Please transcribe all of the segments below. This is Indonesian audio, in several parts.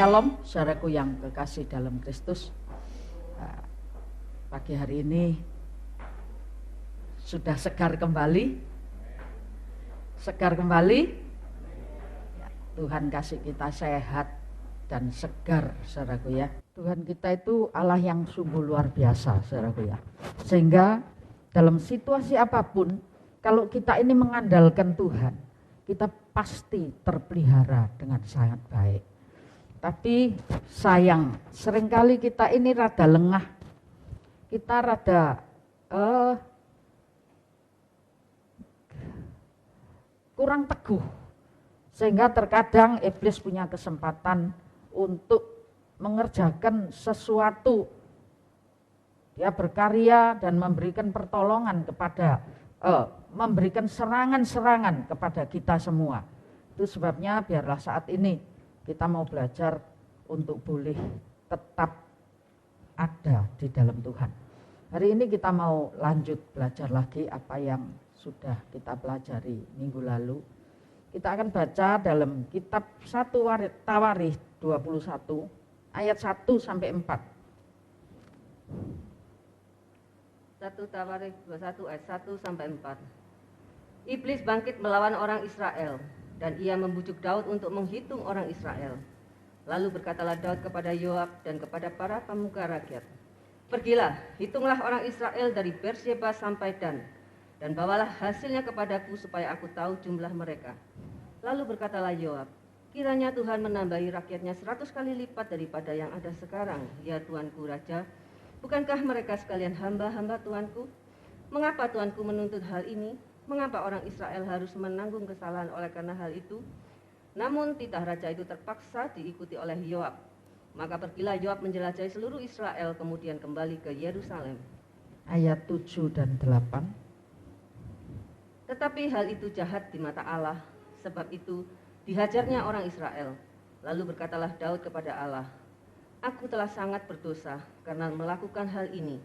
Shalom, saudaraku yang kekasih dalam Kristus. Pagi hari ini sudah segar kembali. Segar kembali. Ya, Tuhan kasih kita sehat dan segar, saudaraku ya. Tuhan kita itu Allah yang sungguh luar biasa, saudaraku ya. Sehingga dalam situasi apapun, kalau kita ini mengandalkan Tuhan, kita pasti terpelihara dengan sangat baik. Tapi sayang, seringkali kita ini rada lengah, kita rada kurang teguh, sehingga terkadang iblis punya kesempatan untuk mengerjakan sesuatu. Dia berkarya dan memberikan pertolongan kepada, memberikan serangan-serangan kepada kita semua. Itu sebabnya biarlah saat ini kita mau belajar untuk boleh tetap ada di dalam Tuhan. Hari ini kita mau lanjut belajar lagi apa yang sudah kita pelajari minggu lalu. Kita akan baca dalam kitab 1 Tawarikh 21 ayat 1 sampai 4. 1 Tawarikh 21 ayat 1 sampai 4. Iblis bangkit melawan orang Israel, dan ia membujuk Daud untuk menghitung orang Israel. Lalu berkatalah Daud kepada Yoab dan kepada para pemuka rakyat, "Pergilah, hitunglah orang Israel dari Beersheba sampai Dan, dan bawalah hasilnya kepadaku supaya aku tahu jumlah mereka." Lalu berkatalah Yoab, "Kiranya Tuhan menambahi rakyatnya 100 kali lipat daripada yang ada sekarang, ya Tuanku Raja. Bukankah mereka sekalian hamba-hamba Tuanku? Mengapa Tuanku menuntut hal ini? Mengapa orang Israel harus menanggung kesalahan oleh karena hal itu?" Namun titah raja itu terpaksa diikuti oleh Yoab. Maka pergilah Yoab menjelajahi seluruh Israel, kemudian kembali ke Yerusalem. Ayat 7 dan 8. Tetapi hal itu jahat di mata Allah, sebab itu dihajarnya orang Israel. Lalu berkatalah Daud kepada Allah, "Aku telah sangat berdosa karena melakukan hal ini.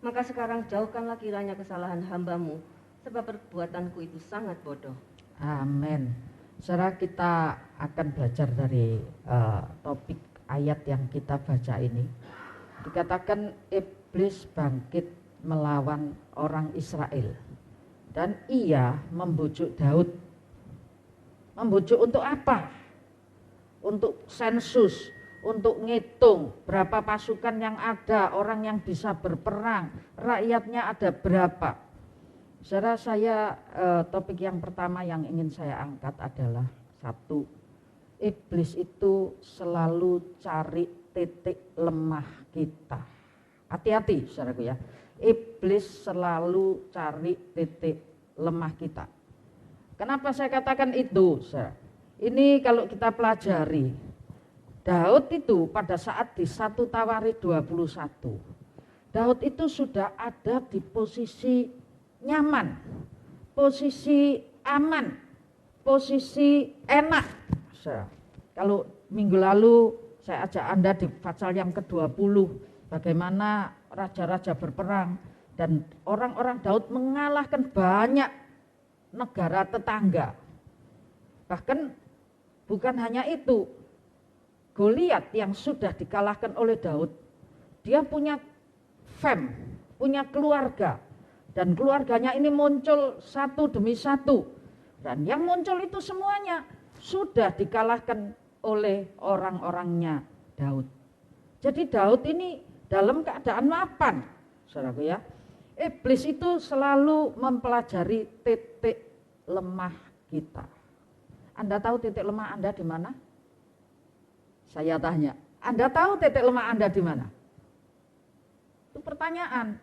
Maka sekarang jauhkanlah kiranya kesalahan hamba-Mu, sebab perbuatanku itu sangat bodoh." Amin. Saudara, kita akan belajar dari topik ayat yang kita baca ini. Dikatakan iblis bangkit melawan orang Israel, dan ia membujuk Daud. Membujuk untuk apa? Untuk sensus, untuk ngitung berapa pasukan yang ada, orang yang bisa berperang, rakyatnya ada berapa. Saudara, saya topik yang pertama yang ingin saya angkat adalah satu, iblis itu selalu cari titik lemah kita. Hati-hati saudaraku ya, iblis selalu cari titik lemah kita. Kenapa saya katakan itu, saudara? Ini kalau kita pelajari, Daud itu pada saat di 1 Tawarikh 21, Daud itu sudah ada di posisi nyaman, posisi aman, posisi enak. Kalau minggu lalu saya ajak Anda di pasal yang ke-20, bagaimana raja-raja berperang dan orang-orang Daud mengalahkan banyak negara tetangga. Bahkan bukan hanya itu, Goliat yang sudah dikalahkan oleh Daud, dia punya punya keluarga. Dan keluarganya ini muncul satu demi satu. Dan yang muncul itu semuanya sudah dikalahkan oleh orang-orangnya Daud. Jadi Daud ini dalam keadaan mapan, saudaraku ya. Iblis itu selalu mempelajari titik lemah kita. Anda tahu titik lemah Anda di mana? Saya tanya, Anda tahu titik lemah Anda di mana? Itu pertanyaan.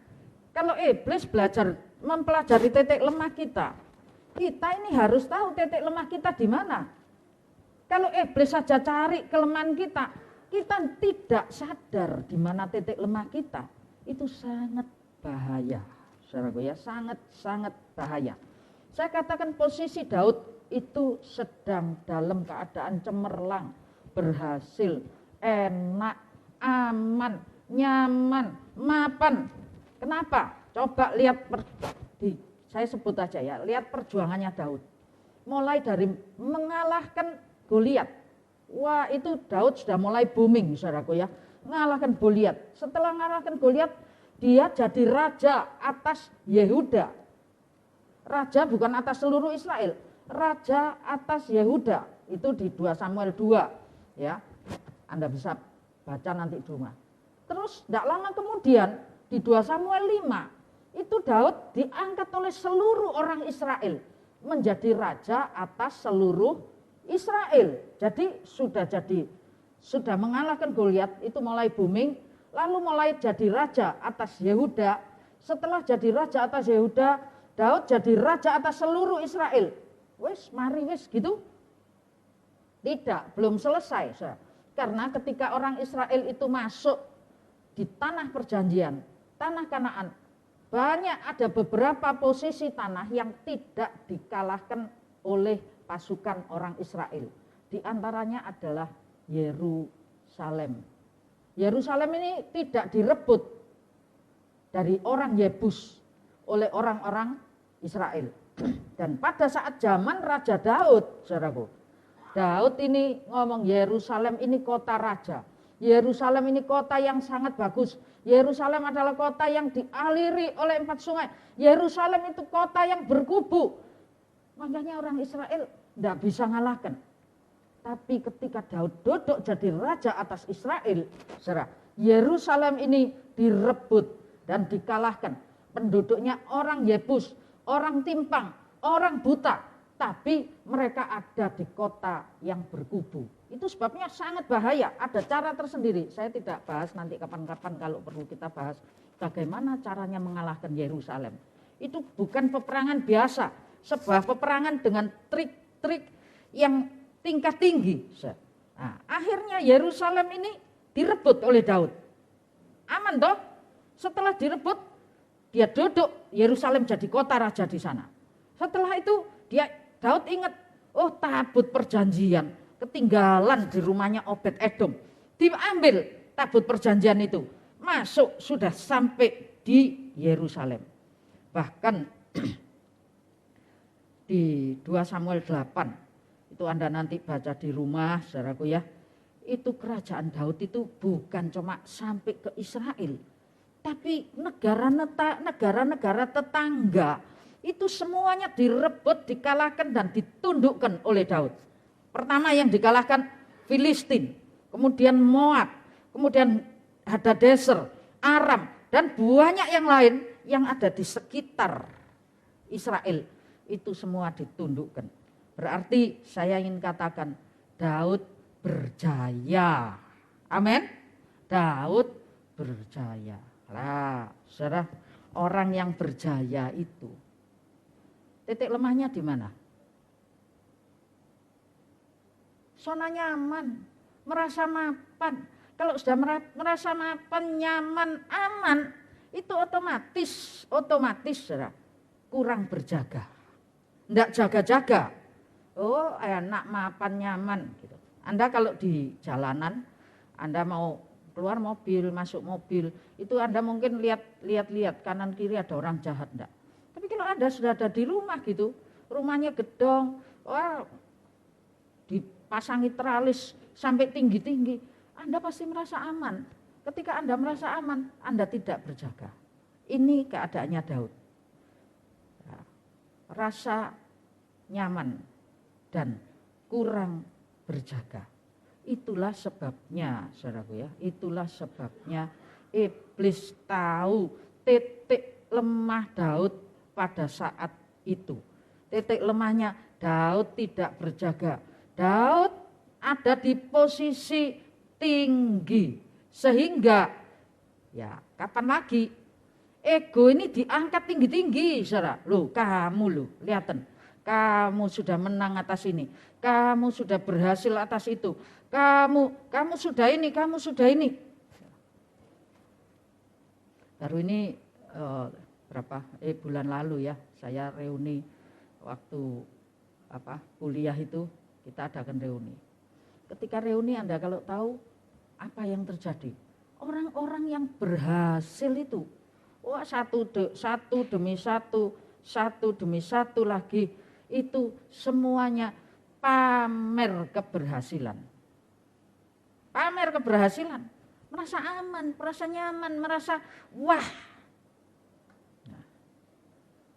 Kalau iblis belajar mempelajari titik lemah kita ini harus tahu titik lemah kita di mana. Kalau iblis saja cari kelemahan kita tidak sadar di mana titik lemah kita, itu sangat bahaya, saudaraku ya, sangat bahaya. Saya katakan posisi Daud itu sedang dalam keadaan cemerlang, berhasil, enak, aman, nyaman, mapan. Kenapa? Coba lihat, saya sebut aja ya, lihat perjuangannya Daud. Mulai dari mengalahkan Goliat. Wah, itu Daud sudah mulai booming, saudaraku ya. Mengalahkan Goliat. Setelah mengalahkan Goliat, dia jadi raja atas Yehuda. Raja bukan atas seluruh Israel, raja atas Yehuda. Itu di 2 Samuel 2 ya. Anda bisa baca nanti di rumah. Terus tidak lama kemudian di 2 Samuel 5 itu Daud diangkat oleh seluruh orang Israel menjadi raja atas seluruh Israel. Jadi sudah mengalahkan Goliat, itu mulai booming, lalu mulai jadi raja atas Yehuda. Setelah jadi raja atas Yehuda, Daud jadi raja atas seluruh Israel. Wes, mari wes gitu. Tidak, belum selesai. Karena ketika orang Israel itu masuk di tanah perjanjian, tanah Kanaan, banyak ada beberapa posisi tanah yang tidak dikalahkan oleh pasukan orang Israel. Di antaranya adalah Yerusalem. Yerusalem ini tidak direbut dari orang Yebus oleh orang-orang Israel. Dan pada saat zaman Raja Daud, saudaraku, Daud ini ngomong Yerusalem ini kota raja. Yerusalem ini kota yang sangat bagus. Yerusalem adalah kota yang dialiri oleh 4 sungai. Yerusalem itu kota yang berkubu. Makanya orang Israel tidak bisa ngalahkan. Tapi ketika Daud duduk jadi raja atas Israel, saudara, Yerusalem ini direbut dan dikalahkan. Penduduknya orang Yebus, orang timpang, orang buta. Tapi mereka ada di kota yang berkubu. Itu sebabnya sangat bahaya, ada cara tersendiri. Saya tidak bahas nanti kapan-kapan, kalau perlu kita bahas bagaimana caranya mengalahkan Yerusalem. Itu bukan peperangan biasa, sebuah peperangan dengan trik-trik yang tingkat tinggi. Nah, akhirnya Yerusalem ini direbut oleh Daud. Aman toh? Setelah direbut, dia duduk, Yerusalem jadi kota raja di sana. Setelah itu Daud ingat, oh tabut perjanjian ketinggalan di rumahnya Obed Edom. Diambil tabut perjanjian itu, masuk sudah sampai di Yerusalem. Bahkan di 2 Samuel 8, itu Anda nanti baca di rumah, saudaraku ya. Itu kerajaan Daud itu bukan cuma sampai ke Israel, tapi negara-negara tetangga itu semuanya direbut, dikalahkan dan ditundukkan oleh Daud. Pertama yang dikalahkan Filistin, kemudian Moab, kemudian Hadadezer, Aram, dan banyak yang lain yang ada di sekitar Israel. Itu semua ditundukkan. Berarti saya ingin katakan Daud berjaya. Amin. Daud berjaya. Lah, saudara, orang yang berjaya itu titik lemahnya di mana? Zona nyaman, merasa mapan. Kalau sudah merasa mapan, nyaman, aman, itu otomatis saudara, kurang berjaga. Enggak jaga-jaga. Oh, enak, mapan, nyaman gitu. Anda kalau di jalanan, Anda mau keluar mobil, masuk mobil, itu Anda mungkin lihat kanan kiri ada orang jahat enggak? Tapi kalau Anda sudah ada di rumah gitu, rumahnya gedong, wah, dipasangi teralis sampai tinggi-tinggi, Anda pasti merasa aman. Ketika Anda merasa aman, Anda tidak berjaga. Ini keadaannya Daud. Rasa nyaman dan kurang berjaga. Itulah sebabnya, saudaraku ya, itulah sebabnya iblis tahu titik lemah Daud pada saat itu. Titik lemahnya Daud tidak berjaga. Daud ada di posisi tinggi sehingga ya kapan lagi ego ini diangkat tinggi-tinggi, saudara. Loh, kamu loh, lihatin. Kamu sudah menang atas ini. Kamu sudah berhasil atas itu. Kamu sudah ini, kamu sudah ini. Baru ini bulan lalu ya, saya reuni waktu kuliah itu kita adakan reuni. Ketika reuni Anda kalau tahu apa yang terjadi? Orang-orang yang berhasil itu, wah satu demi satu lagi, itu semuanya pamer keberhasilan. Pamer keberhasilan, merasa aman, merasa nyaman, merasa wah. Nah,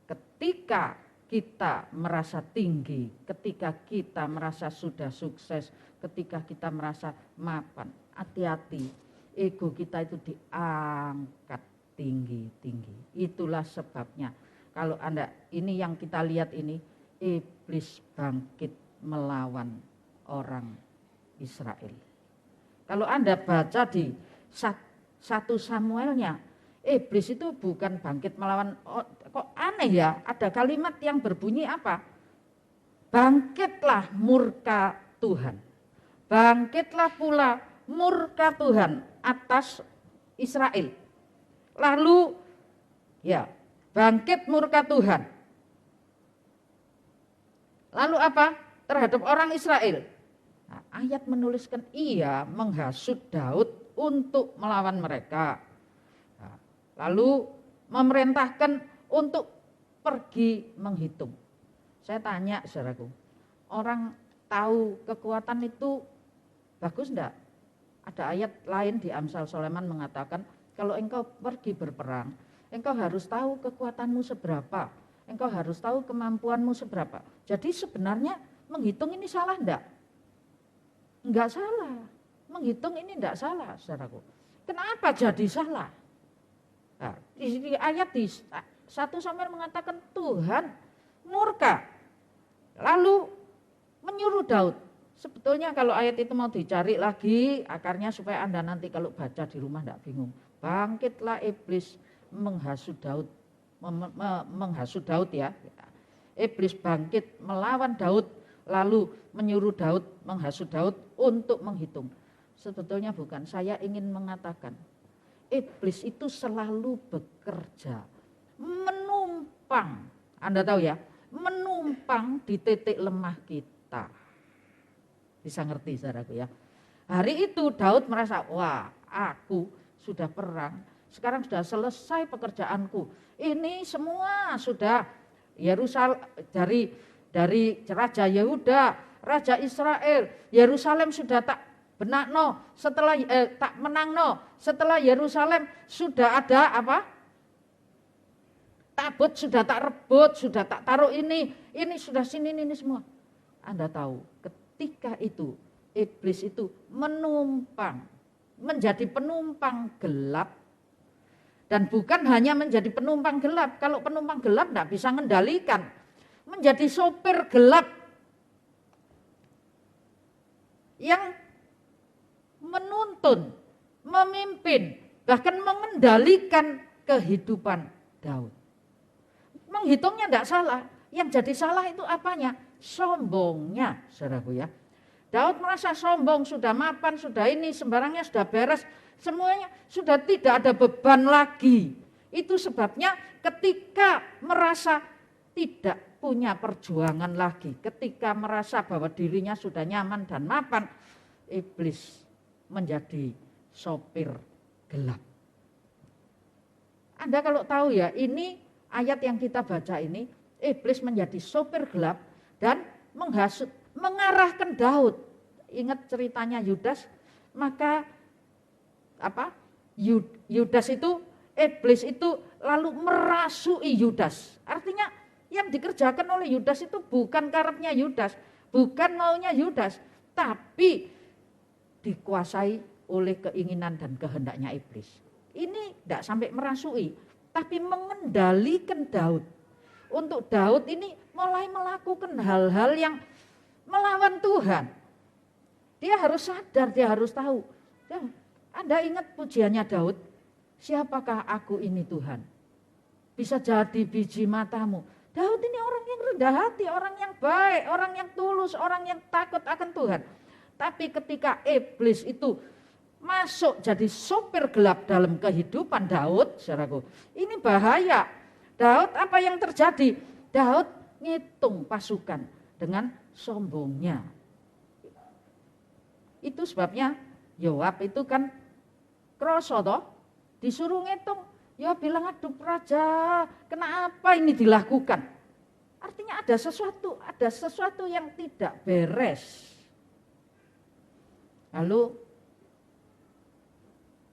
ketika kita merasa tinggi, ketika kita merasa sudah sukses, ketika kita merasa mapan, hati-hati, ego kita itu diangkat tinggi-tinggi. Itulah sebabnya kalau Anda, ini yang kita lihat ini, iblis bangkit melawan orang Israel. Kalau Anda baca di 1 Samuelnya, iblis itu bukan bangkit melawan, kok aneh ya, ada kalimat yang berbunyi apa? Bangkitlah murka Tuhan. Bangkitlah pula murka Tuhan atas Israel. Lalu ya, bangkit murka Tuhan. Lalu apa? Terhadap orang Israel. Nah, ayat menuliskan ia menghasut Daud untuk melawan mereka. Nah, lalu memerintahkan untuk pergi menghitung. Saya tanya saudaraku, orang tahu kekuatan itu bagus enggak? Ada ayat lain di Amsal Sulaiman mengatakan, kalau engkau pergi berperang, engkau harus tahu kekuatanmu seberapa, engkau harus tahu kemampuanmu seberapa. Jadi sebenarnya menghitung ini salah enggak? Enggak salah, menghitung ini enggak salah, saudaraku. Kenapa jadi salah? Nah, di ayat di 1 Samuel mengatakan Tuhan murka, lalu menyuruh Daud. Sebetulnya kalau ayat itu mau dicari lagi akarnya supaya Anda nanti kalau baca di rumah enggak bingung. Bangkitlah iblis menghasut Daud, menghasut Daud ya. Iblis bangkit melawan Daud, lalu menyuruh Daud, menghasut Daud untuk menghitung. Sebetulnya bukan, saya ingin mengatakan iblis itu selalu bekerja, menumpang, Anda tahu ya, menumpang di titik lemah kita. Bisa ngerti saudaraku ya. Hari itu Daud merasa, wah aku sudah perang, sekarang sudah selesai pekerjaanku. Ini semua sudah Yerusalem dari Raja Yehuda, Raja Israel, Yerusalem sudah tak benakno, setelah tak menangno, setelah Yerusalem sudah ada apa? Tabut sudah tak rebut, sudah tak taruh ini sudah sini ini semua. Anda tahu, ketika itu iblis itu menumpang, menjadi penumpang gelap. Dan bukan hanya menjadi penumpang gelap, kalau penumpang gelap tidak bisa mengendalikan, menjadi sopir gelap yang menuntun, memimpin, bahkan mengendalikan kehidupan Daud. Menghitungnya tidak salah, yang jadi salah itu apanya? Sombongnya, saudaraku ya. Daud merasa sombong, sudah mapan, sudah ini, sembarangnya sudah beres, semuanya sudah tidak ada beban lagi. Itu sebabnya ketika merasa tidak punya perjuangan lagi, ketika merasa bahwa dirinya sudah nyaman dan mapan, iblis menjadi sopir gelap. Anda kalau tahu ya, ini ayat yang kita baca ini, iblis menjadi sopir gelap dan menghasut, mengarahkan Daud. Ingat ceritanya Yudas, maka Yudas itu, iblis itu lalu merasui Yudas. Artinya Yang dikerjakan oleh Yudas itu bukan karepnya Yudas, bukan maunya Yudas, tapi dikuasai oleh keinginan dan kehendaknya iblis. Ini tidak sampai merasui, tapi mengendalikan Daud. Untuk Daud ini mulai melakukan hal-hal yang melawan Tuhan. Dia harus sadar, dia harus tahu. Anda ingat pujiannya Daud? Siapakah aku ini Tuhan? Bisa jadi biji matamu. Daud ini orang yang rendah hati, orang yang baik, orang yang tulus, orang yang takut akan Tuhan. Tapi ketika iblis itu masuk jadi sopir gelap dalam kehidupan Daud, saudaraku, ini bahaya. Daud apa yang terjadi? Daud ngitung pasukan dengan sombongnya. Itu sebabnya Yoab itu kan kroso toh, disuruh ngitung. Ya bilang, aduh raja, kenapa ini dilakukan? Artinya ada sesuatu yang tidak beres. Lalu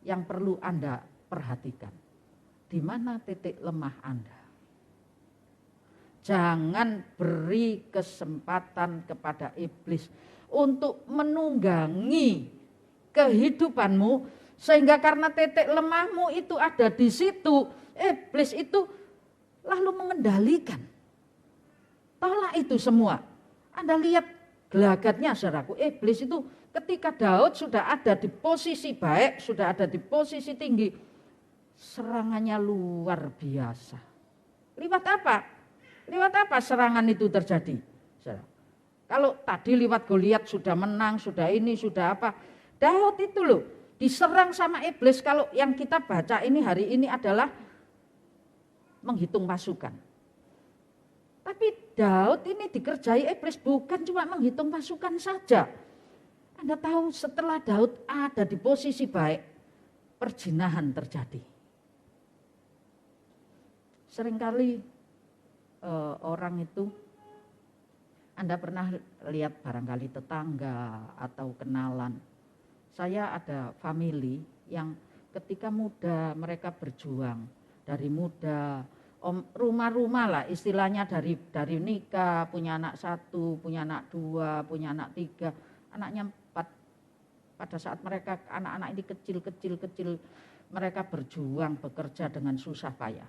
yang perlu Anda perhatikan, di mana titik lemah Anda? Jangan beri kesempatan kepada iblis untuk menunggangi kehidupanmu, sehingga karena titik lemahmu itu ada di situ, iblis itu lalu mengendalikan. Tolak itu semua. Anda lihat gelagatnya, saudaraku, iblis itu ketika Daud sudah ada di posisi baik, sudah ada di posisi tinggi, serangannya luar biasa. Lewat apa? Lewat apa serangan itu terjadi? Kalau tadi lewat Goliat sudah menang, sudah ini, sudah apa. Daud itu loh diserang sama iblis. Kalau yang kita baca ini hari ini adalah menghitung pasukan. Tapi Daud ini dikerjai iblis bukan cuma menghitung pasukan saja. Anda tahu setelah Daud ada di posisi baik, perjinahan terjadi. Seringkali orang itu, Anda pernah lihat barangkali tetangga atau kenalan. Saya ada family yang ketika muda mereka berjuang, dari muda, rumah-rumah lah istilahnya, dari nikah, punya anak 1, punya anak 2, punya anak 3, anaknya 4. Pada saat mereka anak-anak ini kecil, mereka berjuang, bekerja dengan susah payah.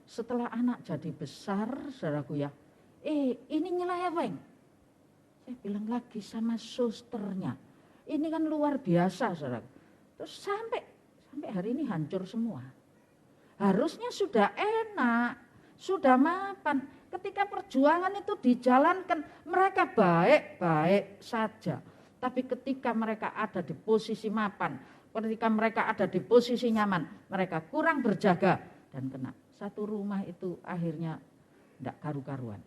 Setelah anak jadi besar, saudaraku ya, ini nyeleweng. Saya bilang lagi sama susternya, ini kan luar biasa, saudaraku. Terus sampai hari ini hancur semua. Harusnya sudah enak, sudah mapan. Ketika perjuangan itu dijalankan, mereka baik-baik saja. Tapi ketika mereka ada di posisi mapan, ketika mereka ada di posisi nyaman, mereka kurang berjaga dan kena. Satu rumah itu akhirnya tidak karu-karuan.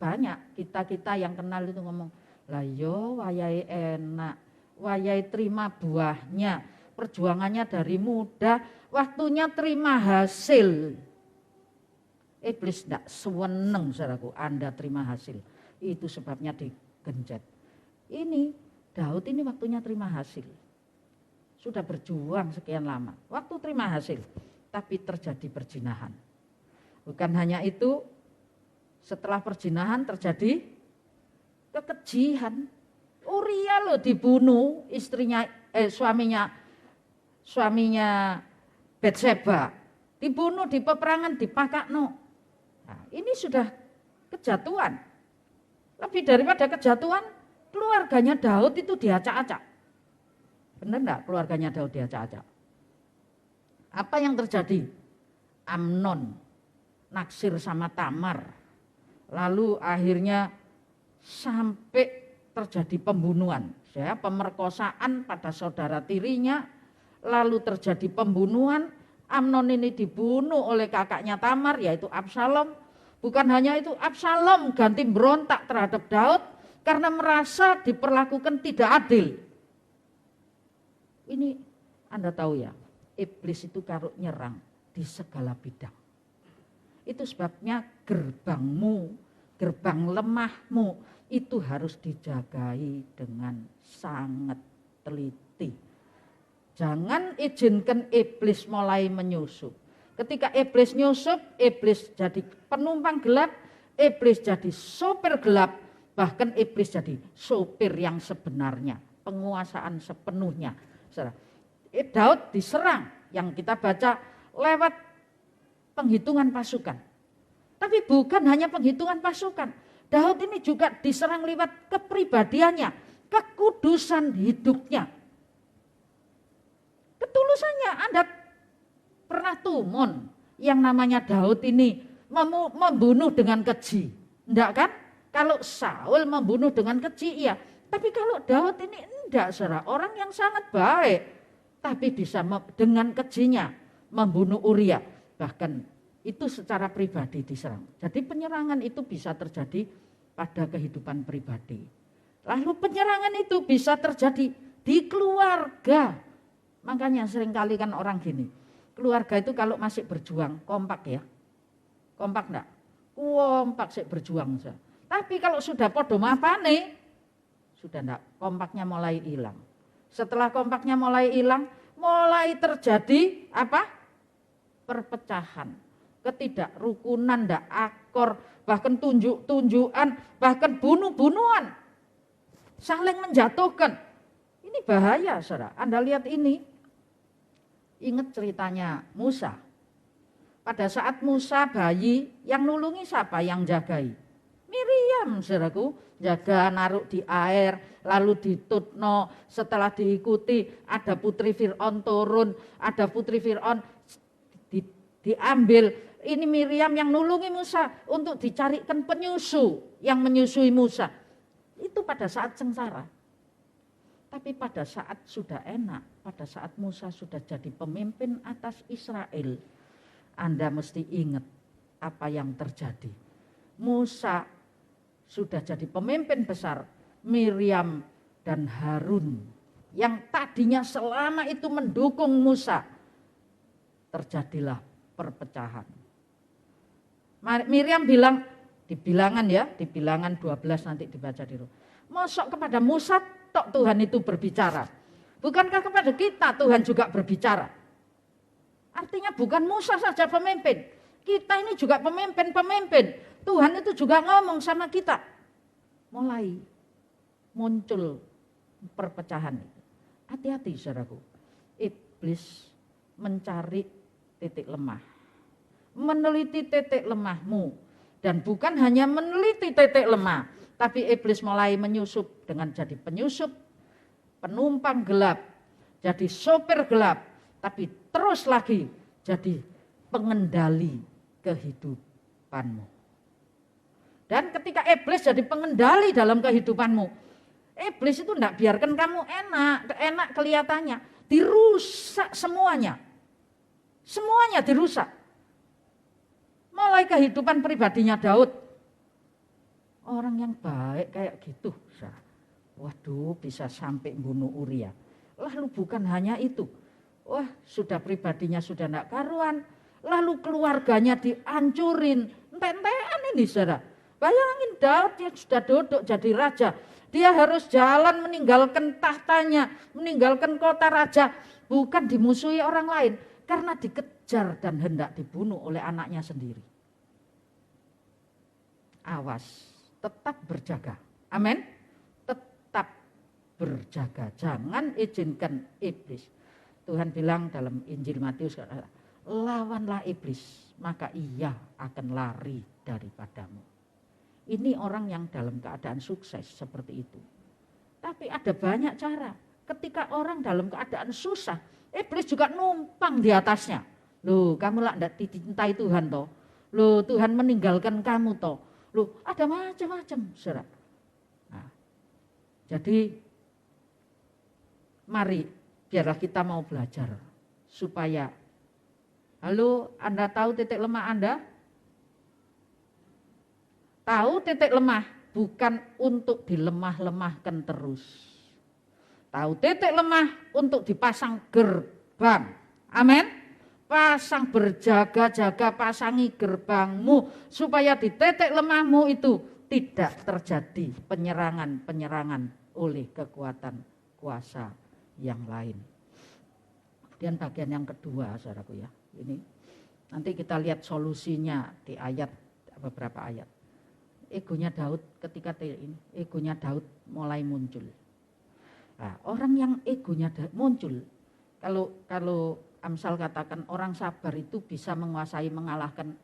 Banyak kita yang kenal itu ngomong, lah yo wayai enak, wayai terima buahnya, perjuangannya dari muda, waktunya terima hasil. Iblis tidak seweneng, saudaraku, Anda terima hasil. Itu sebabnya digenjot. Ini Daud ini waktunya terima hasil. Sudah berjuang sekian lama, waktu terima hasil. Tapi terjadi perjinahan. Bukan hanya itu, setelah perjinahan terjadi kekejian. Uria loh dibunuh, suaminya Betseba, dibunuh di peperangan di Pakakno. Nah, ini sudah kejatuhan. Lebih daripada kejatuhan, keluarganya Daud itu diacak-acak. Benar enggak keluarganya Daud diacak-acak? Apa yang terjadi? Amnon naksir sama Tamar. Lalu akhirnya sampai terjadi pembunuhan. Pemerkosaan pada saudara tirinya. Lalu terjadi pembunuhan. Amnon ini dibunuh oleh kakaknya Tamar, yaitu Absalom. Bukan hanya itu, Absalom ganti berontak terhadap Daud karena merasa diperlakukan tidak adil. Ini Anda tahu ya, iblis itu kalau nyerang di segala bidang. Itu sebabnya gerbangmu, gerbang lemahmu itu harus dijagai dengan sangat teliti. Jangan izinkan iblis mulai menyusup. Ketika iblis nyusup, iblis jadi penumpang gelap, iblis jadi sopir gelap, bahkan iblis jadi sopir yang sebenarnya, penguasaan sepenuhnya. Daud diserang, yang kita baca lewat penghitungan pasukan. Tapi bukan hanya penghitungan pasukan, Daud ini juga diserang lewat kepribadiannya, kekudusan hidupnya. Ketulusannya. Anda pernah tumon yang namanya Daud ini membunuh dengan keji, enggak kan? Kalau Saul membunuh dengan keji, iya. Tapi kalau Daud ini enggak, saudara, orang yang sangat baik, tapi bisa dengan kejinya membunuh Uria. Bahkan itu secara pribadi diserang. Jadi penyerangan itu bisa terjadi pada kehidupan pribadi. Lalu penyerangan itu bisa terjadi di keluarga. Makanya seringkali kan orang gini, keluarga itu kalau masih berjuang kompak ya. Kompak enggak? Kompak sih berjuang. Tapi kalau sudah podo mapane, sudah enggak, kompaknya mulai hilang. Setelah kompaknya mulai hilang, mulai terjadi apa? Perpecahan. Ketidakrukunan, ndak akor, bahkan tunjuk-tunjukan, bahkan bunuh-bunuhan, saling menjatuhkan. Ini bahaya, saudara. Anda lihat ini, ingat ceritanya Musa. Pada saat Musa bayi, yang nulungi siapa? Yang jagai? Miriam, saudaraku, jaga naruh di air, lalu ditutno. Setelah diikuti, ada putri Fir'aun turun, ada putri Fir'aun diambil. Ini Miriam yang nulungi Musa untuk dicarikan penyusu yang menyusui Musa. Itu pada saat sengsara. Tapi pada saat sudah enak, pada saat Musa sudah jadi pemimpin atas Israel, Anda mesti ingat apa yang terjadi. Musa sudah jadi pemimpin besar, Miriam dan Harun yang tadinya selama itu mendukung Musa, terjadilah perpecahan. Miriam bilang, di bilangan ya, di bilangan 12 nanti dibaca di rumah. Mosok kepada Musa tok Tuhan itu berbicara. Bukankah kepada kita Tuhan juga berbicara? Artinya bukan Musa saja pemimpin. Kita ini juga pemimpin-pemimpin. Tuhan itu juga ngomong sama kita. Mulai muncul perpecahan. Hati-hati saudaraku. Iblis mencari titik lemah. Meneliti titik lemahmu. Dan bukan hanya meneliti titik lemah. Tapi iblis mulai menyusup dengan jadi penyusup, penumpang gelap, jadi sopir gelap. Tapi terus lagi jadi pengendali kehidupanmu. Dan ketika iblis jadi pengendali dalam kehidupanmu, iblis itu tidak biarkan kamu enak kelihatannya. Dirusak semuanya. Semuanya dirusak. Mulai kehidupan pribadinya Daud. Orang yang baik kayak gitu. Waduh, bisa sampai bunuh Uria. Lalu bukan hanya itu. Wah, sudah pribadinya sudah tidak karuan. Lalu keluarganya dihancurin. Entek-entekan ini saudara. Bayangin Daud yang sudah duduk jadi raja. Dia harus jalan meninggalkan tahtanya. Meninggalkan kota raja. Bukan dimusuhi orang lain. Karena dikejar dan hendak dibunuh oleh anaknya sendiri. Awas, tetap berjaga. Amin. Tetap berjaga. Jangan izinkan iblis. Tuhan bilang dalam Injil Matius, lawanlah iblis, maka ia akan lari daripadamu. Ini orang yang dalam keadaan sukses seperti itu. Tapi ada banyak cara. Ketika orang dalam keadaan susah, iblis juga numpang di atasnya. Loh, kamu lah tidak dicintai Tuhan toh. Loh, Tuhan meninggalkan kamu toh. Loh, ada macam-macam, saudara. Nah, jadi mari biarlah kita mau belajar supaya, halo, Anda tahu titik lemah Anda? Tahu titik lemah bukan untuk dilemah-lemahkan terus. Tahu titik lemah untuk dipasang gerbang. Amin. Pasang berjaga-jaga, pasangi gerbangmu supaya di titik lemahmu itu tidak terjadi penyerangan-penyerangan oleh kekuatan kuasa yang lain. Kemudian bagian yang kedua, saudaraku ya, ini Nanti kita lihat solusinya di ayat, beberapa ayat. Egonya Daud ketika ini, egonya Daud mulai muncul. Nah, orang yang egonya muncul, kalau Amsal katakan orang sabar itu bisa menguasai, mengalahkan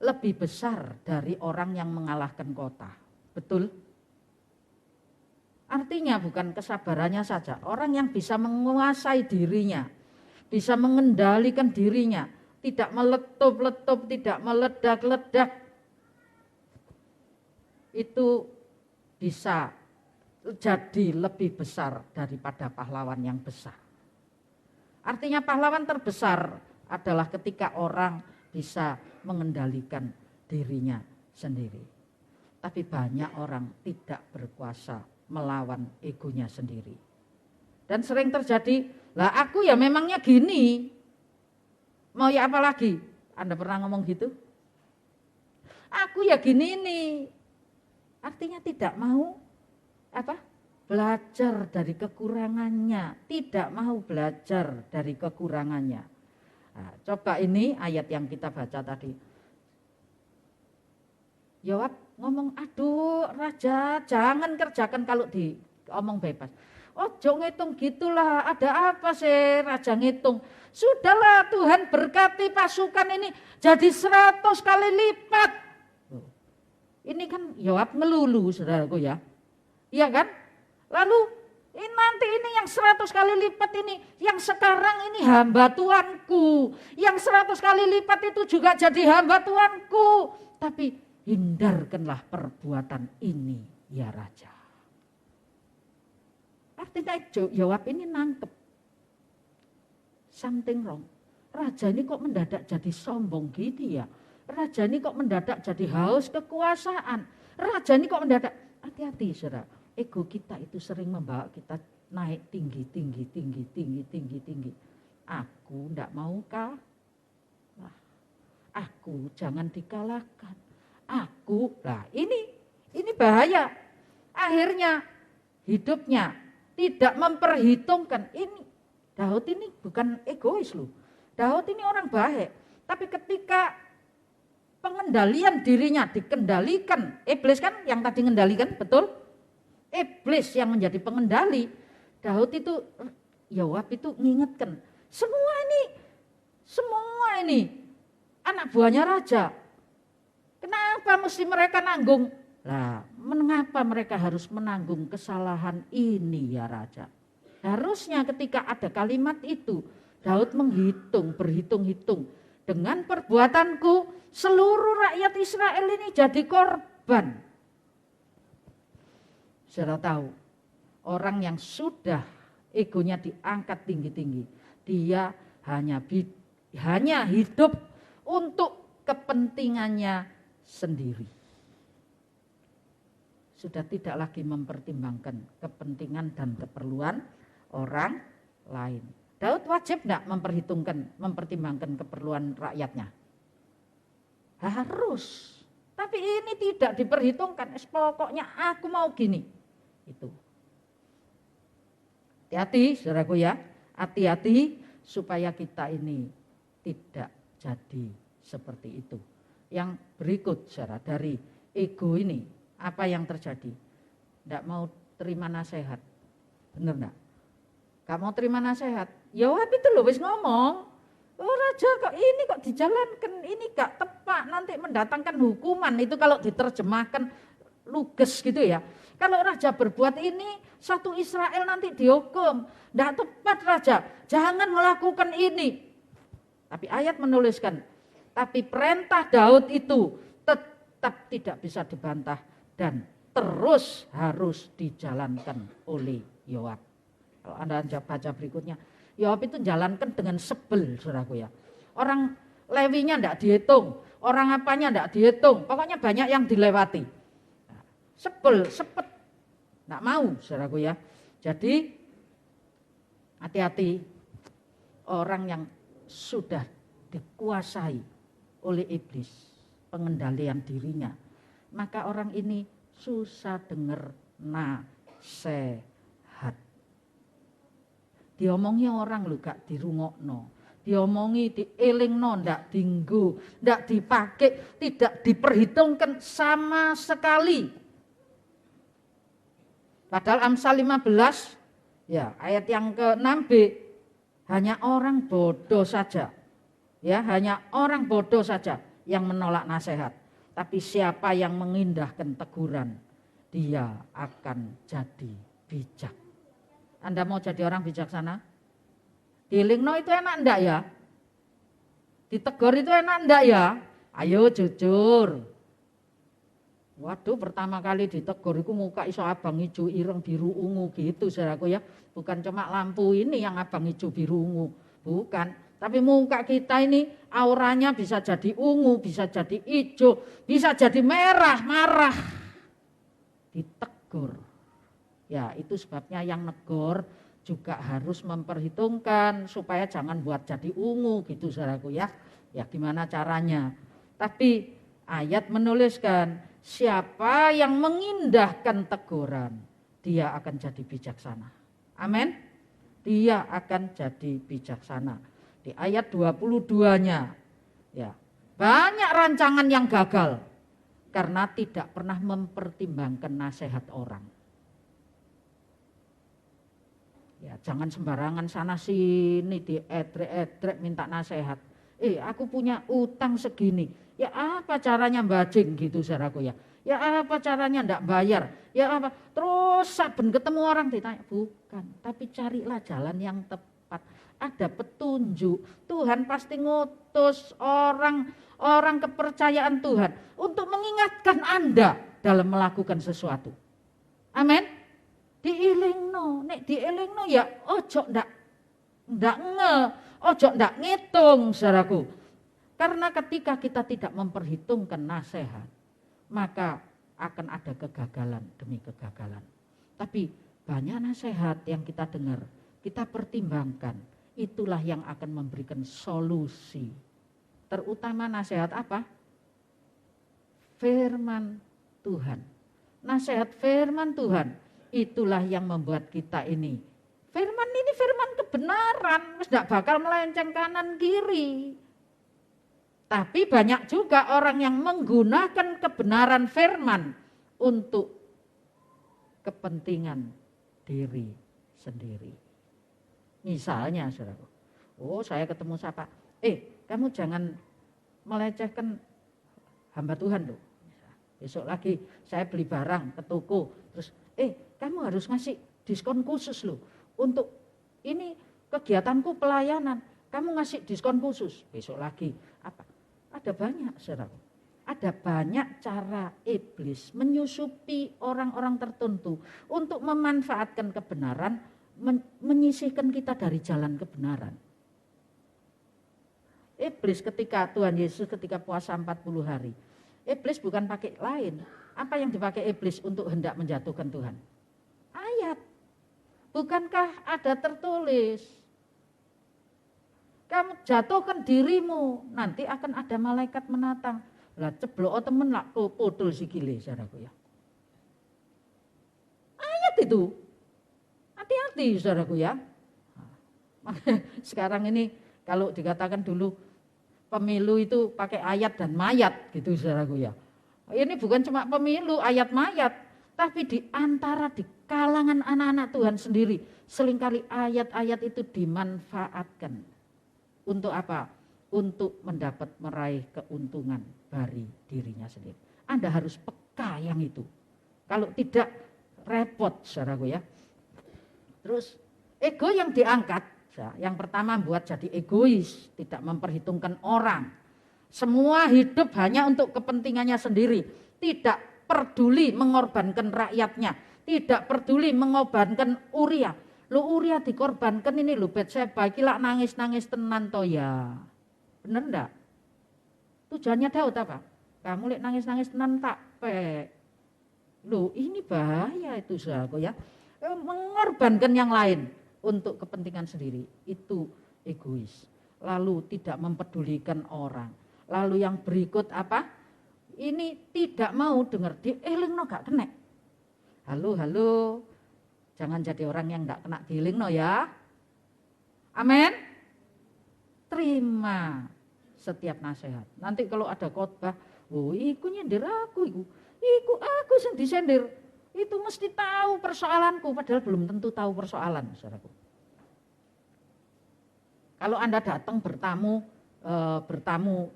lebih besar dari orang yang mengalahkan kota. Betul? Artinya bukan kesabarannya saja, orang yang bisa menguasai dirinya, bisa mengendalikan dirinya, tidak meletup-letup, tidak meledak-ledak, itu bisa jadi lebih besar daripada pahlawan yang besar. Artinya pahlawan terbesar adalah ketika orang bisa mengendalikan dirinya sendiri. Tapi banyak orang tidak berkuasa melawan egonya sendiri. Dan sering terjadi, lah aku ya memangnya gini, mau ya apa lagi? Anda pernah ngomong gitu? Aku ya gini nih. Artinya tidak mau belajar dari kekurangannya, tidak mau belajar dari kekurangannya. Nah, coba ini ayat yang kita baca tadi. Yoab ngomong, aduh raja jangan kerjakan kalau diomong bebas. Ojo ngitung gitulah, ada apa sih raja ngitung. Sudahlah Tuhan berkati pasukan ini jadi 100 kali lipat. Ini kan Yoab ngelulu saudaraku ya. Iya kan? Lalu nanti ini yang 100 kali lipat ini, yang sekarang ini hamba Tuanku. Yang 100 kali lipat itu juga jadi hamba Tuanku. Tapi hindarkanlah perbuatan ini ya raja. Artinya Yoab ini nangkep something wrong. Raja ini kok mendadak jadi sombong gini ya. Raja ini kok mendadak jadi haus kekuasaan. Raja ini kok mendadak, hati-hati saudara. Ego kita itu sering membawa kita naik tinggi. Aku enggak mau kalah. Aku jangan dikalahkan. Ini bahaya. Akhirnya hidupnya tidak memperhitungkan. Ini Daud ini bukan egois loh. Daud ini orang baik. Tapi ketika pengendalian dirinya dikendalikan, iblis kan yang tadi mengendalikan, betul? Iblis yang menjadi pengendali. Daud itu, Yoab itu mengingatkan, semua ini anak buahnya raja. Kenapa mesti mereka nanggung? Lah, mengapa mereka harus menanggung kesalahan ini ya raja? Harusnya ketika ada kalimat itu, Daud berhitung-hitung. Dengan perbuatanku, seluruh rakyat Israel ini jadi korban. Saudara tahu, orang yang sudah egonya diangkat tinggi-tinggi, dia hanya hidup untuk kepentingannya sendiri. Sudah tidak lagi mempertimbangkan kepentingan dan keperluan orang lain. Daud wajib enggak mempertimbangkan keperluan rakyatnya? Harus. Tapi ini tidak diperhitungkan. Pokoknya aku mau gini. Itu. Hati-hati saudaraku ya. Hati-hati supaya kita ini tidak jadi seperti itu. Yang berikut saudara, dari ego ini, apa yang terjadi? Tidak mau terima nasihat. Benar enggak? Gak mau terima nasihat. Yoab itu loh wis ngomong, oh raja kok dijalankan, ini gak tepat, nanti mendatangkan hukuman. Itu kalau diterjemahkan luges gitu ya. Kalau raja berbuat ini, satu Israel nanti dihukum. Gak tepat raja, jangan melakukan ini. Tapi ayat menuliskan, tapi perintah Daud itu tetap tidak bisa dibantah dan terus harus dijalankan oleh Yoab. Kalau Anda baca berikutnya, Yoab itu jalankan dengan sebel, saudaraku ya. Orang Lewinya enggak dihitung, orang apanya enggak dihitung, pokoknya banyak yang dilewati. Sebel, sepet, enggak mau, saudaraku ya. Jadi hati-hati orang yang sudah dikuasai oleh iblis, pengendalian dirinya, maka orang ini susah dengar nasihat. Diomongnya orang lu gak dirungokno, diomongi, dielingno, ndak dinggo, ndak dipakai, tidak diperhitungkan sama sekali. Padahal Amsal 15 ya ayat yang ke-6b, hanya orang bodoh saja, ya hanya orang bodoh saja yang menolak nasihat. Tapi siapa yang mengindahkan teguran, dia akan jadi bijak. Anda mau jadi orang bijaksana? Dilingno itu enak enggak ya? Ditegur itu enak enggak ya? Ayo jujur. Waduh, pertama kali ditegur itu muka iso abang hijau ireng biru ungu gitu saudaraku ya. Bukan cuma lampu ini yang abang hijau biru ungu, bukan. Tapi muka kita ini auranya bisa jadi ungu, bisa jadi hijau, bisa jadi merah, marah. Ditegur. Ya itu sebabnya yang negor juga harus memperhitungkan supaya jangan buat jadi ungu gitu saudaraku ya. Ya gimana caranya. Tapi ayat menuliskan siapa yang mengindahkan teguran, dia akan jadi bijaksana. Amin. Dia akan jadi bijaksana. Di ayat 22-nya ya, banyak rancangan yang gagal karena tidak pernah mempertimbangkan nasihat orang. Ya, jangan sembarangan sana sini dietrek-etrek minta nasihat. Aku punya utang segini. Ya apa caranya bajing gitu saudaraku ya. Ya apa caranya ndak bayar. Ya apa. Terus saben ketemu orang ditanya, bukan. Tapi carilah jalan yang tepat. Ada petunjuk. Tuhan pasti ngutus orang kepercayaan Tuhan untuk mengingatkan Anda dalam melakukan sesuatu. Amin. Diilingno, nek diilingno ya ojo ndak ojo ndak ngitung saudaraku. Karena ketika kita tidak memperhitungkan nasihat, maka akan ada kegagalan demi kegagalan. Tapi banyak nasihat yang kita dengar, kita pertimbangkan, itulah yang akan memberikan solusi. Terutama nasihat apa? Firman Tuhan. Nasihat firman Tuhan, itulah yang membuat kita ini. Firman ini firman kebenaran, tidak bakal melenceng kanan kiri. Tapi banyak juga orang yang menggunakan kebenaran firman untuk kepentingan diri sendiri. Misalnya saudara, saya ketemu siapa? Kamu jangan melecehkan hamba Tuhan loh. Besok lagi saya beli barang ke toko, terus kamu harus ngasih diskon khusus loh. Untuk ini kegiatanku pelayanan, kamu ngasih diskon khusus. Besok lagi apa? Ada banyak saudara. Ada banyak cara iblis menyusupi orang-orang tertentu untuk memanfaatkan kebenaran, menyisihkan kita dari jalan kebenaran. Iblis ketika Tuhan Yesus ketika puasa 40 hari, iblis bukan pakai lain. Apa yang dipakai iblis untuk hendak menjatuhkan Tuhan? Ayat. Bukankah ada tertulis? Kamu jatuhkan dirimu, nanti akan ada malaikat menatang. Lah ceblok temen lah podol sikile saudaraku ya. Ayat itu. Hati-hati saudaraku ya. Sekarang ini kalau dikatakan dulu pemilu itu pakai ayat dan mayat gitu saudaraku ya. Ini bukan cuma pemilu ayat mayat, tapi di antara di kalangan anak-anak Tuhan sendiri seringkali ayat-ayat itu dimanfaatkan. Untuk apa? Untuk meraih keuntungan dari dirinya sendiri. Anda harus peka yang itu. Kalau tidak repot saudaraku ya. Terus ego yang diangkat, yang pertama buat jadi egois, tidak memperhitungkan orang. Semua hidup hanya untuk kepentingannya sendiri, tidak peduli mengorbankan rakyatnya, tidak peduli mengorbankan Uria. Lu Uria dikorbankan ini lu Betseba iki lak nangis-nangis tenan to ya. Bener ndak? Tujuannya Daud apa? Kamu lek nangis-nangis tenan tak pek. Lu ini bahaya itu saudaraku ya. Mengorbankan yang lain untuk kepentingan sendiri, itu egois. Lalu tidak mempedulikan orang. Lalu yang berikut apa? Ini tidak mau dengar dielingno gak kena. Halo. Jangan jadi orang yang gak kena dielingno ya. Amin. terima setiap nasihat. Nanti kalau ada khotbah, oh iku nyindir aku, iku aku yang disendir. Itu mesti tahu persoalanku, padahal belum tentu tahu persoalan, saudaraku. Kalau Anda datang bertamu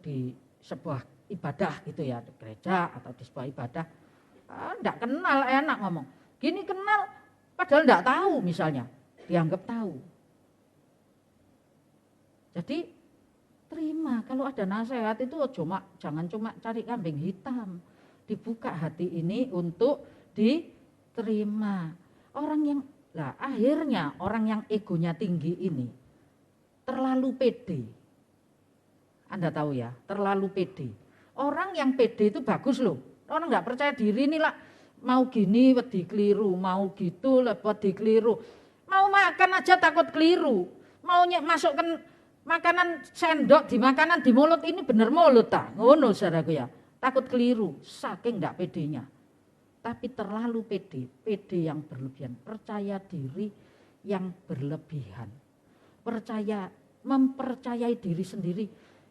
di sebuah ibadah gitu ya, di gereja atau di sebuah ibadah, enggak kenal enak ngomong. Gini kenal, padahal enggak tahu misalnya, dianggap tahu. Jadi terima, kalau ada nasihat itu jangan cuma cari kambing hitam. Dibuka hati ini untuk diterima. Akhirnya orang yang egonya tinggi ini terlalu pede. Anda tahu ya, terlalu pede. Orang yang pede itu bagus loh. Orang nggak percaya diri nih lah, mau gini wedi keliru, mau gitu wedi keliru. Mau makan aja takut keliru. Mau masukkan makanan sendok di makanan di mulut ini bener mulut tak? Ngono saudaraku ya. Takut keliru, saking enggak pedenya. Tapi terlalu pede yang berlebihan, percaya diri yang berlebihan. Mempercayai diri sendiri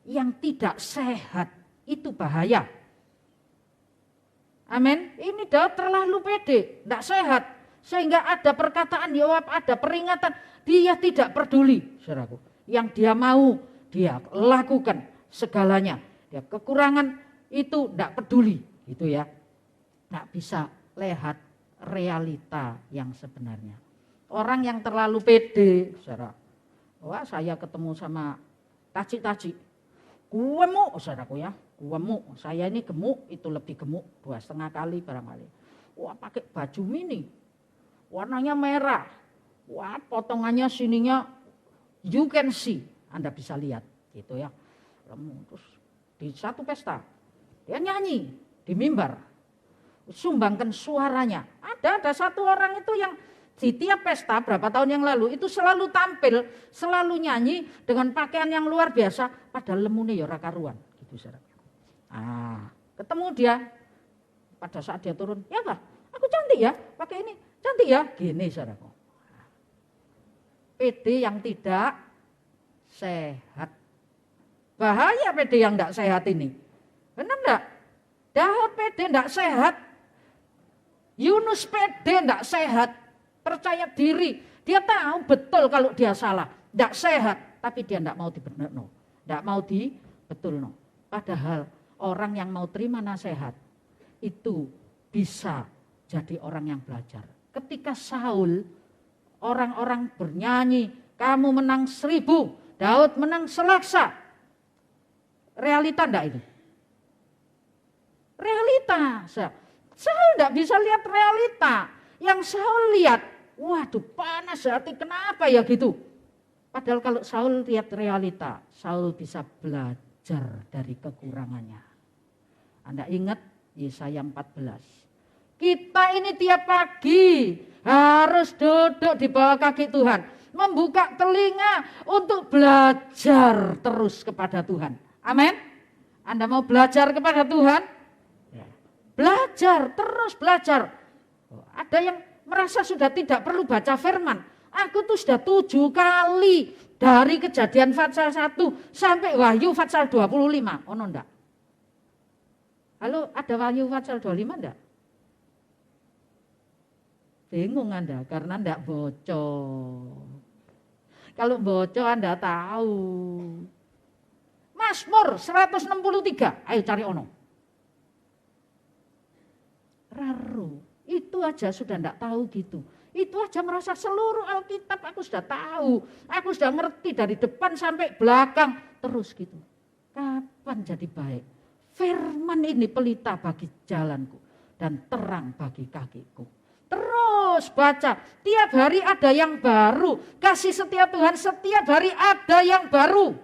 yang tidak sehat, itu bahaya. Amin. Ini terlalu pede, enggak sehat. Sehingga ada perkataan jawab, ada peringatan, dia tidak peduli, saudaraku. Yang dia mau, dia lakukan segalanya. Dia kekurangan itu tidak peduli, gitu ya. Tidak bisa lihat realita yang sebenarnya. Orang yang terlalu pede, saudara. Wah, saya ketemu sama taci-taci. Gemuk, saudaraku ya. Gemuk. Saya ini gemuk, itu lebih gemuk 2,5 kali barangkali. Wah, pakai baju mini. Warnanya merah. Wah, potongannya sininya you can see. Anda bisa lihat, gitu ya. Terus di satu pesta dia nyanyi di mimbar, sumbangkan suaranya. Ada satu orang itu yang di tiap pesta berapa tahun yang lalu itu selalu tampil, selalu nyanyi dengan pakaian yang luar biasa, padahal lemune ya ora karuan, gitu saudara. Ketemu dia pada saat dia turun, ya Pak, aku cantik ya, pakai ini, cantik ya, gini saudaraku. PD yang tidak sehat. Bahaya PD yang tidak sehat ini. Benar enggak? Daud pede enggak sehat. Yunus pede enggak sehat. Percaya diri. Dia tahu betul kalau dia salah. Enggak sehat. Tapi dia enggak mau dibenarno. Enggak mau dibetulno. Padahal orang yang mau terima nasihat itu bisa jadi orang yang belajar. Ketika Saul, orang-orang bernyanyi, kamu menang 1000, Daud menang 100. Realita enggak itu? Realita. Saul tidak bisa lihat realita. Yang Saul lihat, waduh panas hati, kenapa ya gitu. Padahal kalau Saul lihat realita, Saul bisa belajar dari kekurangannya. Anda ingat Yesaya 14. Kita ini tiap pagi harus duduk di bawah kaki Tuhan. Membuka telinga untuk belajar terus kepada Tuhan. Amin. Anda mau belajar kepada Tuhan? Belajar, terus belajar. Ada yang merasa sudah tidak perlu baca firman. Aku tuh sudah 7 kali dari Kejadian pasal 1 sampai Wahyu pasal 25. Oh no, enggak? Halo, ada Wahyu pasal 25 enggak? Bingung Anda karena enggak bocor. Kalau bocor Anda tahu. Mazmur 163, ayo cari ono. Raru, itu aja sudah enggak tahu gitu. Itu aja merasa seluruh Alkitab aku sudah tahu. Aku sudah ngerti dari depan sampai belakang. Terus gitu. Kapan jadi baik? Firman ini pelita bagi jalanku dan terang bagi kakiku. Terus baca, tiap hari ada yang baru. Kasih setia Tuhan setiap hari ada yang baru.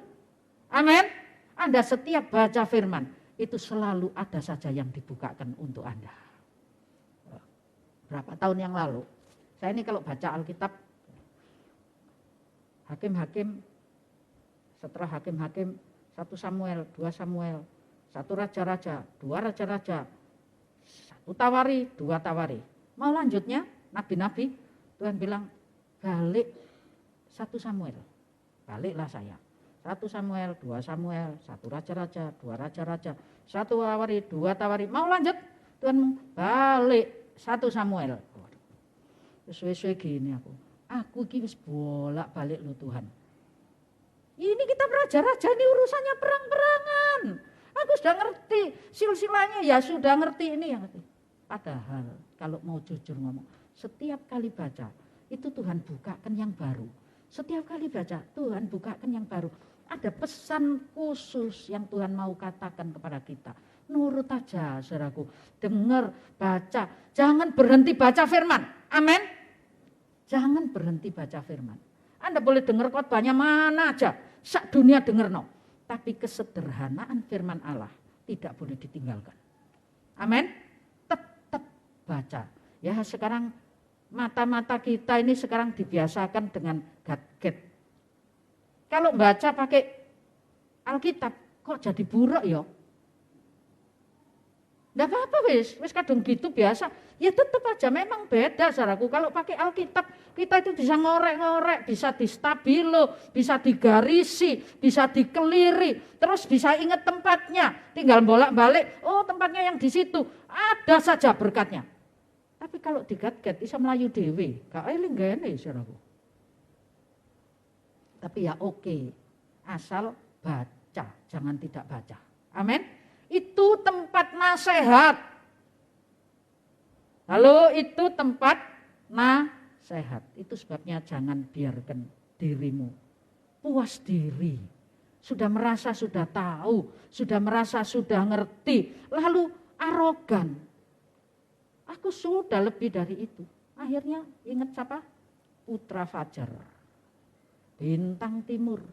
Amin. Anda setiap baca firman, itu selalu ada saja yang dibukakan untuk Anda. Berapa tahun yang lalu, saya ini kalau baca Alkitab, Hakim-Hakim, setelah Hakim-Hakim, 1 Samuel, 2 Samuel, 1 Raja-Raja, 2 Raja-Raja, 1 Tawari, 2 Tawari. Mau lanjutnya, Nabi-Nabi, Tuhan bilang, balik 1 Samuel, baliklah saya. 1 Samuel, 2 Samuel, 1 Raja-Raja, 2 Raja-Raja, 1 Tawari, 2 Tawari. Mau lanjut? Tuhan balik 1 Samuel. Suwe-suwe gini aku ini wis bolak-balik loh Tuhan. Ini kita raja-raja, ini urusannya perang-perangan. Aku sudah ngerti, silsilahnya ya sudah ngerti ini yang ngerti. Padahal kalau mau jujur ngomong, setiap kali baca itu Tuhan bukakan yang baru. Setiap kali baca Tuhan bukakan yang baru. Ada pesan khusus yang Tuhan mau katakan kepada kita. Nurut aja saudaraku, dengar, baca. Jangan berhenti baca firman. Amin. Jangan berhenti baca firman. Anda boleh dengar khotbahnya mana aja. Sak dunia dengar no. Tapi kesederhanaan firman Allah tidak boleh ditinggalkan. Amin. Tetap baca. Ya sekarang mata-mata kita ini sekarang dibiasakan dengan gadget. Kalau baca pakai Alkitab kok jadi buruk ya? Enggak apa-apa wis kadung gitu biasa. Ya tetap aja memang beda saudaraku. Kalau pakai Alkitab kita itu bisa ngorek-ngorek, bisa distabilo, bisa digarisi, bisa dikeliri, terus bisa ingat tempatnya. Tinggal bolak-balik, oh tempatnya yang di situ. Ada saja berkatnya. Tapi kalau digat-gat bisa melayu dewe, gak eling gene saudaraku. Tapi ya oke, asal baca, jangan tidak baca. Amin. Itu tempat nasihat. Lalu itu tempat nasihat. Itu sebabnya jangan biarkan dirimu puas diri. Sudah merasa sudah tahu, sudah merasa sudah ngerti, lalu arogan. Aku sudah lebih dari itu. Akhirnya ingat siapa? Putra Fajar. Bintang timur.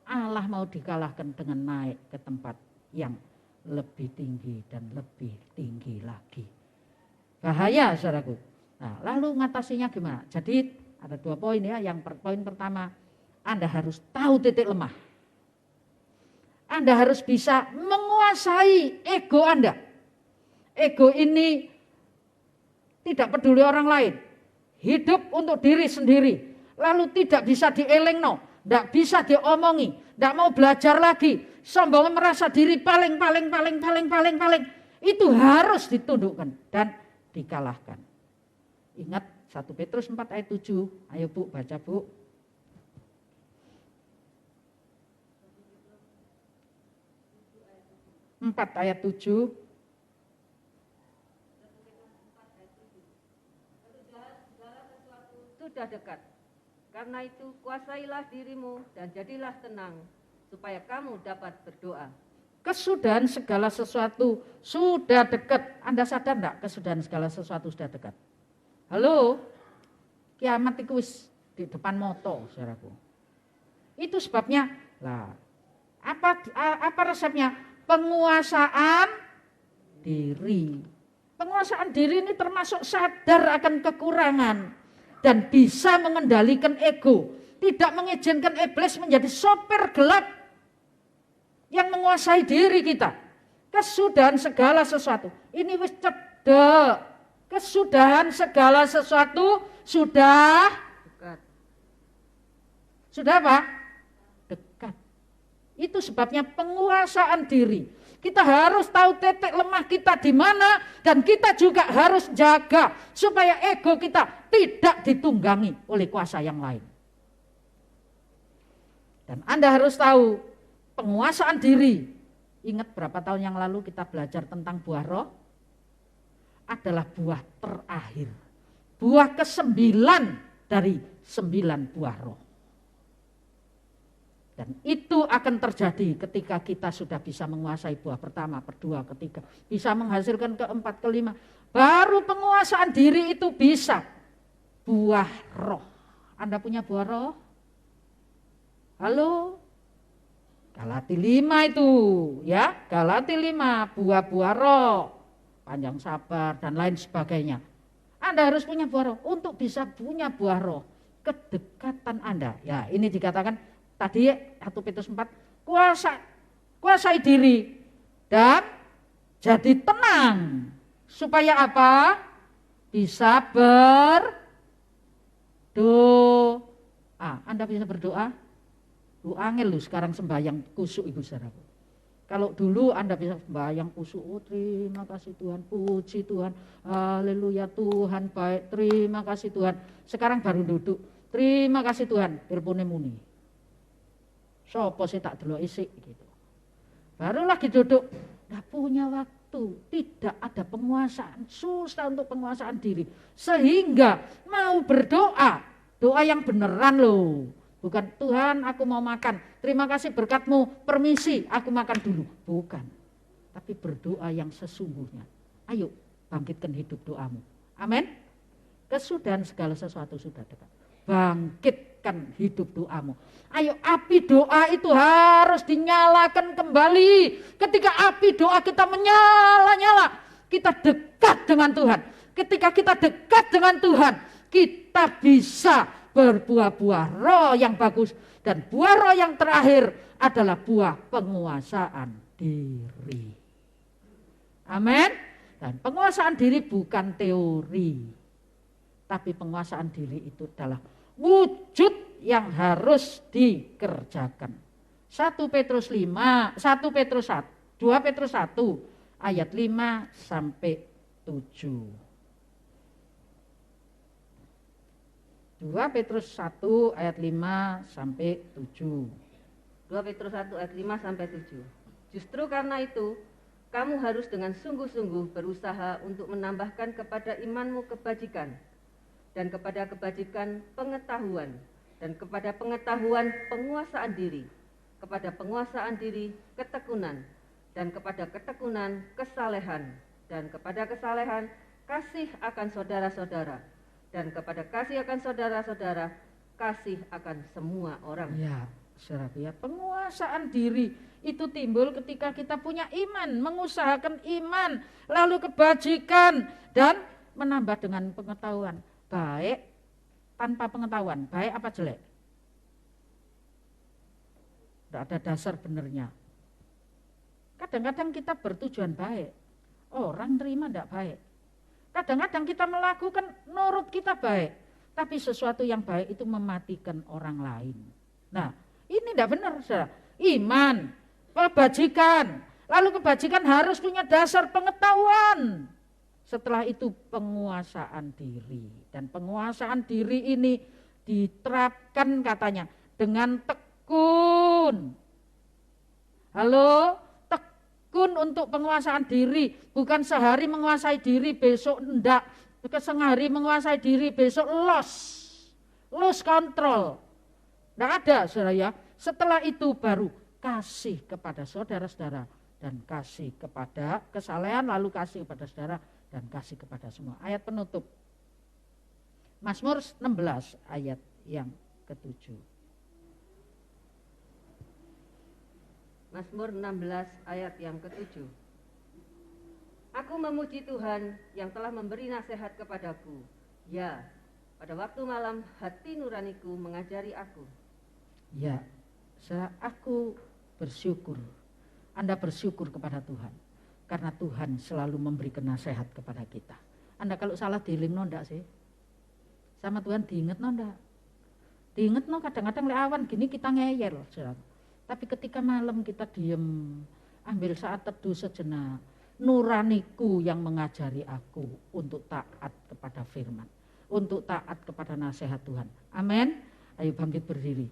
Allah mau dikalahkan dengan naik ke tempat yang lebih tinggi dan lebih tinggi lagi. Bahaya saudaraku. Nah, lalu ngatasinya gimana? Jadi ada 2 poin ya. Poin pertama, Anda harus tahu titik lemah. Anda harus bisa menguasai ego Anda. Ego ini tidak peduli orang lain. Hidup untuk diri sendiri. Lalu tidak bisa dielengno, tidak bisa diomongi, tidak mau belajar lagi, sombong merasa diri paling. Itu harus ditundukkan dan dikalahkan. Ingat 1 Petrus 4 ayat 7, ayo Bu baca Bu. 4 ayat 7. Sudah dekat. Karena itu kuasailah dirimu dan jadilah tenang, supaya kamu dapat berdoa. Kesudahan segala sesuatu sudah dekat. Anda sadar enggak kesudahan segala sesuatu sudah dekat? Halo? Kiamat itu di depan moto, saudaraku. Itu sebabnya, apa resepnya? Penguasaan diri. Penguasaan diri ini termasuk sadar akan kekurangan. Dan bisa mengendalikan ego. Tidak mengizinkan iblis menjadi sopir gelap yang menguasai diri kita. Kesudahan segala sesuatu. Ini wis cedek. Kesudahan segala sesuatu sudah Dekat. Sudah apa? Dekat. Itu sebabnya penguasaan diri. Kita harus tahu titik lemah kita di mana dan kita juga harus jaga supaya ego kita tidak ditunggangi oleh kuasa yang lain. Dan Anda harus tahu penguasaan diri. Ingat berapa tahun yang lalu kita belajar tentang buah roh? Adalah buah terakhir. Buah ke-9 dari 9 buah roh. Dan itu akan terjadi ketika kita sudah bisa menguasai buah pertama, kedua, ketiga. Bisa menghasilkan keempat, kelima. Baru penguasaan diri itu bisa. Buah roh. Anda punya buah roh? Halo? Galati 5 itu. Ya, Galati 5. Buah-buah roh. Panjang sabar dan lain sebagainya. Anda harus punya buah roh. Untuk bisa punya buah roh. Kedekatan Anda. Ya, ini dikatakan tadi 1 Petrus 4, kuasai diri dan jadi tenang. Supaya apa? Bisa berdoa. Anda bisa berdoa? Lu angel lu sekarang sembahyang kusuk ibu saudaraku. Kalau dulu Anda bisa sembahyang kusuk, oh terima kasih Tuhan, puji Tuhan, haleluya Tuhan baik, terima kasih Tuhan. Sekarang baru duduk, terima kasih Tuhan, telepone muni. Sopo sih tak delok isik gitu. Baru lagi duduk, enggak punya waktu, tidak ada penguasaan, susah untuk penguasaan diri. Sehingga mau berdoa, doa yang beneran loh. Bukan Tuhan aku mau makan, terima kasih berkatmu, permisi aku makan dulu. Bukan, tapi berdoa yang sesungguhnya. Ayo bangkitkan hidup doamu. Amin. Kesudahan segala sesuatu sudah dekat. Bangkitkan hidup doamu. Ayo api doa itu harus dinyalakan kembali. Ketika api doa kita menyala-nyala, kita dekat dengan Tuhan. Ketika kita dekat dengan Tuhan, kita bisa berbuah-buah roh yang bagus. Dan buah roh yang terakhir adalah buah penguasaan diri. Amin. Dan penguasaan diri bukan teori, tapi penguasaan diri itu adalah wujud yang harus dikerjakan. 1 Petrus 5, 1 Petrus 1, 2 Petrus 1 ayat 5 sampai 7. 2 Petrus 1 ayat 5 sampai 7. 2 Petrus 1 ayat 5 sampai 7. Justru karena itu, kamu harus dengan sungguh-sungguh berusaha untuk menambahkan kepada imanmu kebajikan, dan kepada kebajikan pengetahuan, dan kepada pengetahuan penguasaan diri, kepada penguasaan diri ketekunan, dan kepada ketekunan kesalehan, dan kepada kesalehan kasih akan saudara-saudara, dan kepada kasih akan saudara-saudara, kasih akan semua orang. Ya, saudara, ya, penguasaan diri itu timbul ketika kita punya iman, mengusahakan iman, lalu kebajikan, dan menambah dengan pengetahuan. Baik tanpa pengetahuan, baik apa jelek? Tidak ada dasar benernya. Kadang-kadang kita bertujuan baik, orang terima tidak baik. Kadang-kadang kita melakukan nurut kita baik, tapi sesuatu yang baik itu mematikan orang lain. Nah, ini tidak benar, saudara. Iman, kebajikan, lalu kebajikan harus punya dasar pengetahuan. Setelah itu penguasaan diri, dan penguasaan diri ini diterapkan katanya dengan tekun. Halo? Tekun untuk penguasaan diri, bukan sehari menguasai diri, besok enggak, sehari menguasai diri, besok loss control. Enggak ada, saudara ya. Setelah itu baru kasih kepada saudara-saudara, dan kasih kepada kesalehan, lalu kasih kepada saudara, dan kasih kepada semua. Ayat penutup, Mazmur 16 ayat yang ke-7. Mazmur 16 ayat yang ke-7. Aku memuji Tuhan yang telah memberi nasihat kepadaku. Ya, pada waktu malam hati nuraniku mengajari aku. Ya, aku bersyukur. Anda bersyukur kepada Tuhan. Karena Tuhan selalu memberikan nasihat kepada kita. Anda kalau salah dielingno ndak sih? Sama Tuhan diingetno ndak? Diingetno kadang-kadang awan gini kita ngeyel, saudara. Tapi ketika malam kita diem, ambil saat teduh sejenak, nuraniku yang mengajari aku untuk taat kepada firman, untuk taat kepada nasihat Tuhan. Amin. Ayo bangkit berdiri.